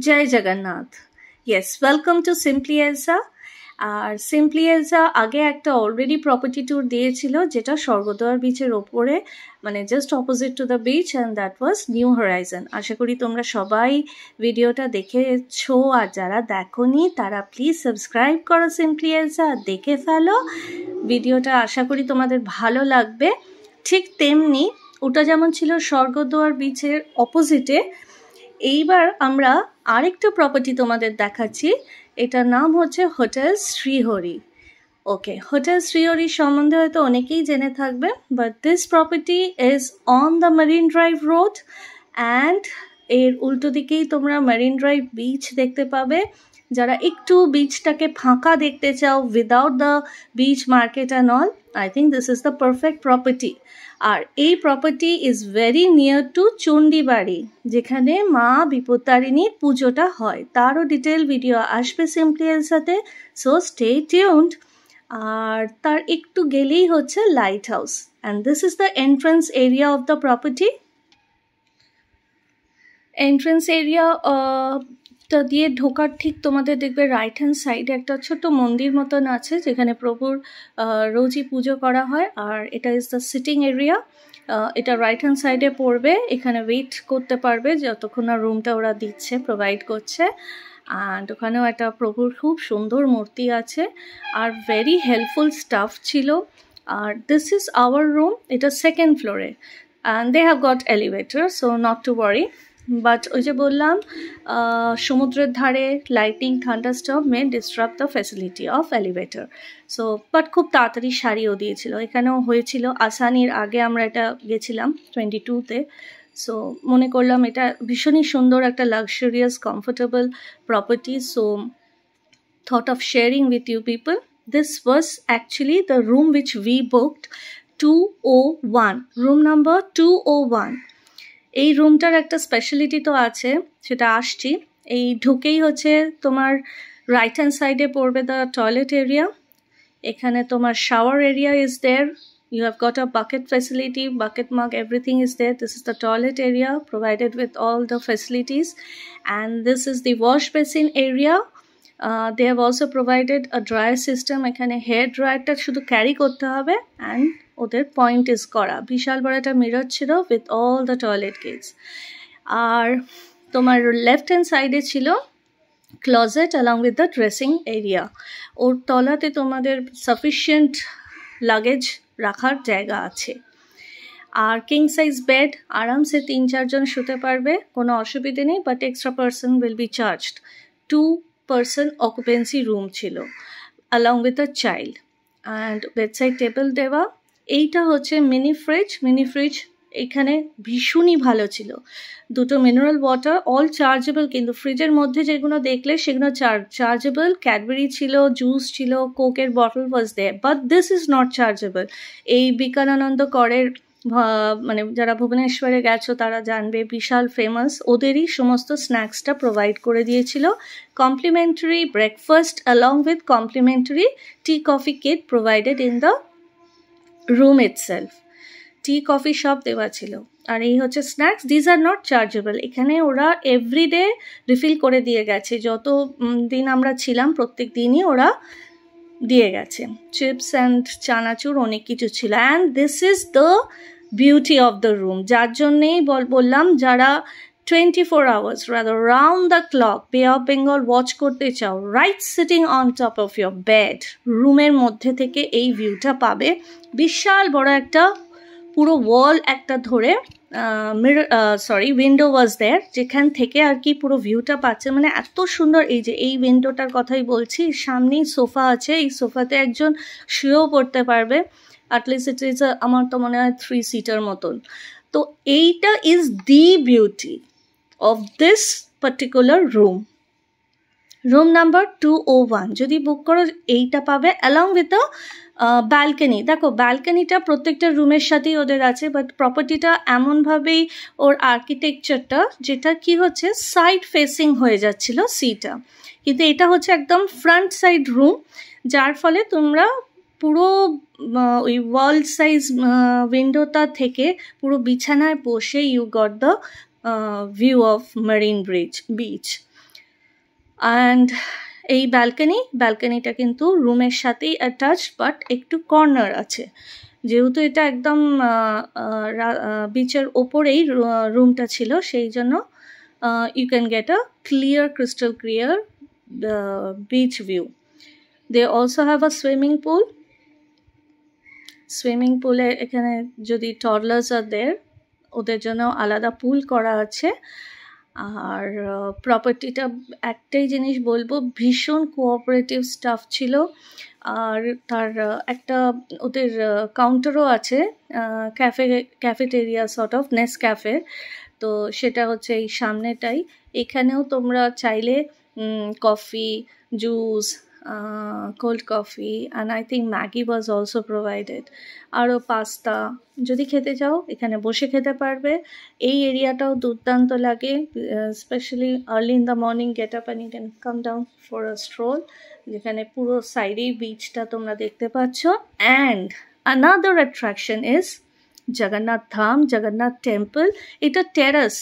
Joy Jagannath. Yes, welcome to simply Elsa. আর simply Elsa আগে একটা অলরেডি প্রপার্টি ট্যুর দিয়েছিল, যেটা স্বর্গদ্বার বিচের ওপরে, মানে just opposite to the beach, and that was New Horizon. আশা করি তোমরা সবাই ভিডিওটা দেখেছো, আর যারা দেখোনি তারা প্লিজ সাবস্ক্রাইব করো সিম্পলি এলসা, দেখে ফেলো ভিডিওটা। আশা করি তোমাদের ভালো লাগবে। ঠিক তেমনি ওটা যেমন ছিল স্বর্গদ্বার বিচের অপোজিটে, এইবার আমরা আরেকটা প্রপার্টি তোমাদের দেখাচ্ছি। এটার নাম হচ্ছে হোটেল শ্রীহরি। ওকে, হোটেল শ্রীহরি সম্বন্ধে হয়তো অনেকেই জেনে থাকবে, but this property is on the marine drive road, and এর উল্টো দিকেই তোমরা মেরিন ড্রাইভ বিচ দেখতে পাবে। যারা একটু বিচটাকে ফাঁকা দেখতে চাও, without the beach market and all, I think this is the perfect property. আর এই property is very near to Chandibari, যেখানে মা বিপত্তারিণীর পুজোটা হয়। তারও ডিটেল ভিডিও আসবে সিম্পলি এলসাতে, সো স্টে টিউনড। আর তার একটু গেলেই হচ্ছে lighthouse, and this is the entrance area of the property. Entrance area দিয়ে ঢোকার ঠিক তোমাদের দেখবে রাইট হ্যান্ড সাইডে একটা ছোট্ট মন্দির মতন আছে, যেখানে প্রভুর রোজই পুজো করা হয়। আর এটা ইজ দ্য সিটিং এরিয়া। এটা রাইট হ্যান্ড সাইডে পড়বে। এখানে ওয়েট করতে পারবে যতক্ষণ না রুমটা ওরা দিচ্ছে, প্রোভাইড করছে। অ্যান্ড ওখানেও একটা প্রভুর খুব সুন্দর মূর্তি আছে, আর ভেরি হেল্পফুল স্টাফ ছিল। আর দিস ইজ আওয়ার রুম। এটা সেকেন্ড ফ্লোরে, and they have got elevator, so not to worry. But ওই যে বললাম, সমুদ্রের ধারে lightning thunderstorm may disturb the facility of elevator. So but খুব তাড়াতাড়ি সারিয়েও দিয়েছিল। এখানেও হয়েছিল আসানির আগে, আমরা এটা গেছিলাম 22-তে। সো মনে করলাম এটা ভীষণই সুন্দর একটা luxurious comfortable property, so thought of sharing with you people. This was actually the room which we booked, 201, room number 201. এই রুমটার একটা স্পেশালিটি তো আছে, সেটা আসছি। এই ঢুকেই হচ্ছে তোমার রাইট হ্যান্ড সাইডে পড়বে দ্য টয়লেট এরিয়া। এখানে তোমার shower area is there. You have got a bucket facility, bucket mug, everything is there. This is the toilet area provided with all the facilities, and this is the wash basin area. They have also provided a dryer system. এখানে hair ড্রায়ারটা শুধু carry করতে হবে, and ওদের point is করা। বিশাল বড় একটা mirror ছিল with all the toilet gates. আর তোমার লেফট হ্যান্ড সাইডে ছিল closet along with the dressing area. ওর তলাতে তোমাদের সাফিসিয়েন্ট লাগেজ রাখার জায়গা আছে। আর কিং সাইজ বেড, আরামসে 3-4 জন শুতে পারবে, কোনো অসুবিধে নেই। But extra person will be charged. 2-person occupancy room ছিল along with a child, and bedside table দেওয়া। এইটা হচ্ছে মিনি ফ্রিজ। এখানে ভীষণই ভালো ছিল। 2টো মিনারেল ওয়াটার, অল চার্জেবল, কিন্তু ফ্রিজের মধ্যে যেগুলো দেখলে সেগুলো চার্জেবল। ক্যাডবেরি ছিল, জুস ছিল, কোকের bottle was there, but this is not chargeable. এই বিকানানন্দ করের, মানে যারা ভুবনেশ্বরে গেছো তারা জানবে, বিশাল ফেমাস। ওদেরই সমস্ত স্ন্যাক্সটা প্রোভাইড করে দিয়েছিল। Complimentary breakfast along with complimentary tea coffee kit provided in the room itself. Tea coffee সব দেওয়া ছিল। আর এই হচ্ছে snacks, these are not chargeable. এখানে ওরা এভরিডে রিফিল করে দিয়ে গেছে, যত দিন আমরা ছিলাম প্রত্যেক দিনই ওরা দিয়ে গেছে। চিপস অ্যান্ড চানাচুর অনেক কিছু ছিল। And this is the beauty of the room, যার জন্যেই বললাম, যারা 24 hours, rather round the clock Bay of Bengal watch করতে চাও, right sitting on top of your bed, রুমের মধ্যে থেকে এই ভিউটা পাবে। বিশাল বড় একটা পুরো ওয়াল একটা ধরে উইন্ডো ওয়াজ দেয়ার, যেখান থেকে আর কি পুরো ভিউটা পাচ্ছে, মানে এত সুন্দর। এই যে এই উইন্ডোটার কথাই বলছি, সামনেই সোফা আছে, এই সোফাতে একজন শুয়েও পড়তে পারবে। অ্যাটলিস্ট ইট ইজ আমার তো মনে হয় 3 সিটার মতন। তো এইটা is the beauty of this particular room number 201। যদি বুক করো এইটা পাবে অ্যালং উইথ ব্যালকনি। দেখো ব্যালকনিটা প্রত্যেকটা রুমের সাথেই ওদের আছে, বাট প্রপার্টিটা এমনভাবেই ওর আর্কিটেকচারটা, যেটা কি হচ্ছে সাইড ফেসিং হয়ে যাচ্ছিল সিটা, কিন্তু এটা হচ্ছে একদম ফ্রন্ট সাইড রুম, যার ফলে তোমরা পুরো ওই ওয়ার্ল্ড সাইজ উইন্ডোটা থেকে পুরো বিছানায় বসে you got the view of marine beach. And এই ব্যালকনিটা কিন্তু রুমের সাথেই অ্যাটাচ, বাট একটু কর্নার আছে, যেহেতু এটা একদম বিচের ওপরেই রুমটা ছিল, সেই জন্য you can get a crystal clear beach view. They also have a swimming পুলে এখানে যদি টডলার্স আর দেয়ার, ওদের জন্য আলাদা পুল করা আছে। আর প্রপার্টিটা একটাই জিনিস বলবো, ভীষণ কোঅপারেটিভ স্টাফ ছিল। আর তার একটা ওদের কাউন্টারও আছে, ক্যাফেটেরিয়া সর্ট অফ নেসক্যাফে, তো সেটা হচ্ছে এই সামনেটাই। এখানেও তোমরা চাইলে coffee, juice, cold coffee, and I think Maggie was also provided, আরও পাস্তা যদি খেতে চাও এখানে বসে খেতে পারবে। এই এরিয়াটাও দুর্দান্ত লাগে, specially early in the morning get up and you can come down for a stroll, যেখানে পুরো সাইডেই বিচটা তোমরা দেখতে পাচ্ছ। And another attraction is Jagannath Dham, Jagannath temple. এটা টেরাস,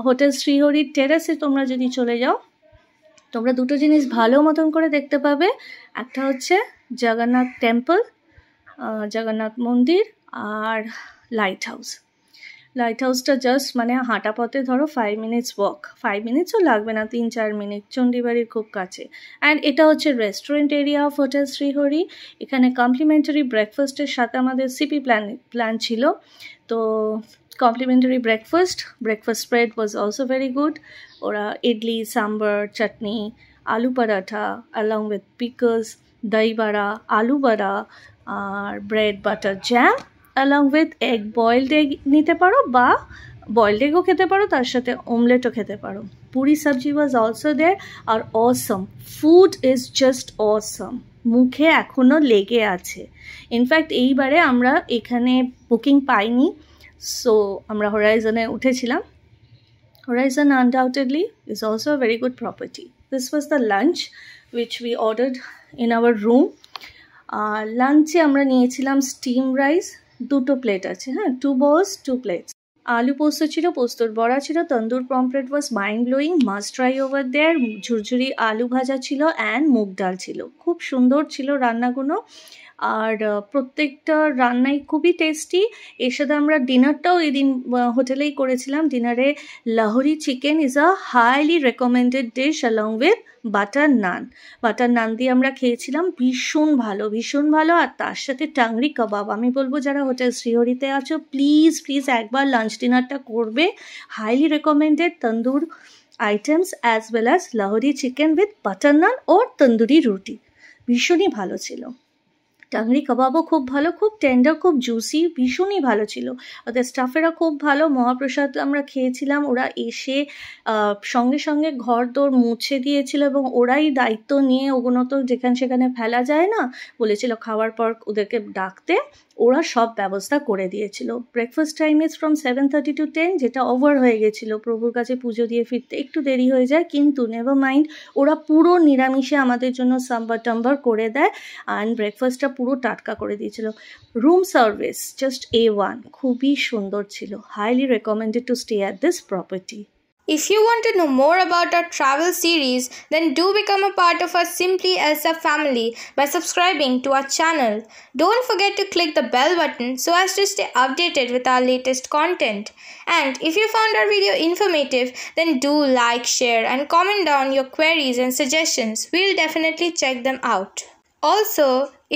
হোটেল শ্রীহরির টেরাসে তোমরা যদি চলে যাও, তোমরা দুটো জিনিস ভালো মতন করে দেখতে পাবে। একটা হচ্ছে জগন্নাথ টেম্পল, জগন্নাথ মন্দির, আর লাইটহাউসটা জাস্ট মানে হাঁটা পথে ধরো 5 মিনিটস ওয়াক, 5 মিনিটসও লাগবে না, 3-4 মিনিট, চণ্ডীবাড়ির খুব কাছে। অ্যান্ড এটা হচ্ছে restaurant area of hotel Shrihari. এখানে কমপ্লিমেন্টারি ব্রেকফাস্টের সাথে আমাদের সিপি প্ল্যান ছিল, তো complimentary breakfast spread was also very good. Ora idli, sambar, chutney, aloo paratha along with pickles, dahi bada, aloo bada, bread, butter, jam along with boiled egg nite paro ba boiled egg o khete paro, tar sathe omelette o khete paro. Puri sabji was also there. Or awesome food is just awesome, মুখে এখনো লেগে আছে। In fact এইবারে আমরা এখানে booking পাইনি, so আমরা হরাইজনে উঠেছিলাম। Horizon undoubtedly is also a very good property. This was the lunch which we ordered in our room. লাঞ্চে আমরা নিয়েছিলাম স্টিম রাইস, 2 প্লেট আছে, হ্যাঁ, 2 bowls 2 plates. আলু পোস্ত ছিল, পোস্তর বড়া ছিল, tandoor pomfret was mind blowing, must try over there, ঝুরঝুরি আলু ভাজা ছিল, অ্যান্ড মুগ ডাল ছিল। খুব সুন্দর ছিল রান্নাগুলো, আর প্রত্যেকটা রান্নাই খুবই টেস্টি। এর সাথে আমরা ডিনারটাও এদিন হোটেলেই করেছিলাম। ডিনারে Lahori chicken is a highly recommended dish along with butter naan দিয়ে আমরা খেয়েছিলাম, ভীষণ ভালো। আর তার সাথে টাংরি কাবাব। আমি বলবো যারা হোটেল শ্রীহরিতে আছো, প্লিজ একবার লাঞ্চ ডিনারটা করবে। Highly recommended tandoor items as well as Lahori chicken with butter naan or tandoori roti, ভীষণই ভালো ছিল। টাংরি কাবাবও খুব ভালো, খুব টেন্ডার, খুব জুসি, ভীষণই ভালো ছিল। ওদের স্টাফেরা খুব ভালো। মহাপ্রসাদ আমরা খেয়েছিলাম, ওরা এসে সঙ্গে ঘর দোর মুছে দিয়েছিল, এবং ওরাই দায়িত্ব নিয়ে, ওগুলো তো যেখানে সেখানে ফেলা যায় না, বলেছিল খাওয়ার পর ওদেরকে ডাকতে, ওরা সব ব্যবস্থা করে দিয়েছিল। Breakfast time is from 7:30 to 10, যেটা ওভার হয়ে গেছিলো, প্রভুর কাছে পুজো দিয়ে ফিরতে একটু দেরি হয়ে যায়, কিন্তু নেভার মাইন্ড, ওরা পুরো নিরামিষে আমাদের জন্য সাম্বার টাম্বার করে দেয়, অ্যান্ড ব্রেকফাস্টটা পুরো টাটকা করে দিয়েছিল। রুম সার্ভিস জাস্ট A1, খুবই সুন্দর ছিল। Highly recommended to stay at this property. If you want to know more about our travel series, then do become a part of our Simply Elsa family by subscribing to our channel. Don't forget to click the bell button so as to stay updated with our latest content. And if you found our video informative, then do like, share, and comment down your queries and suggestions. We'll definitely check them out. Also,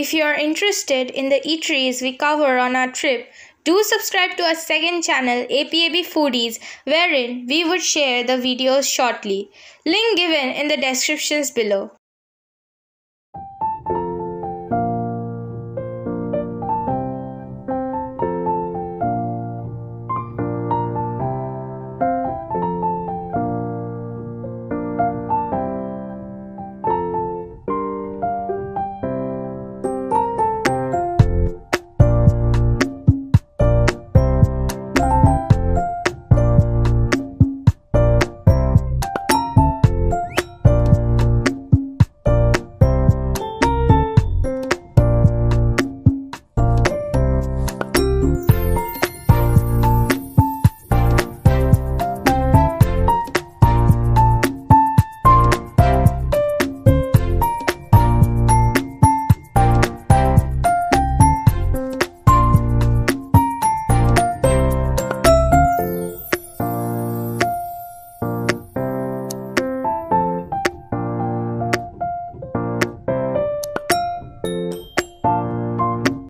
if you are interested in the eateries we cover on our trip, Do subscribe to our second channel, APAB Foodies, wherein we would share the videos shortly. Link given in the descriptions below.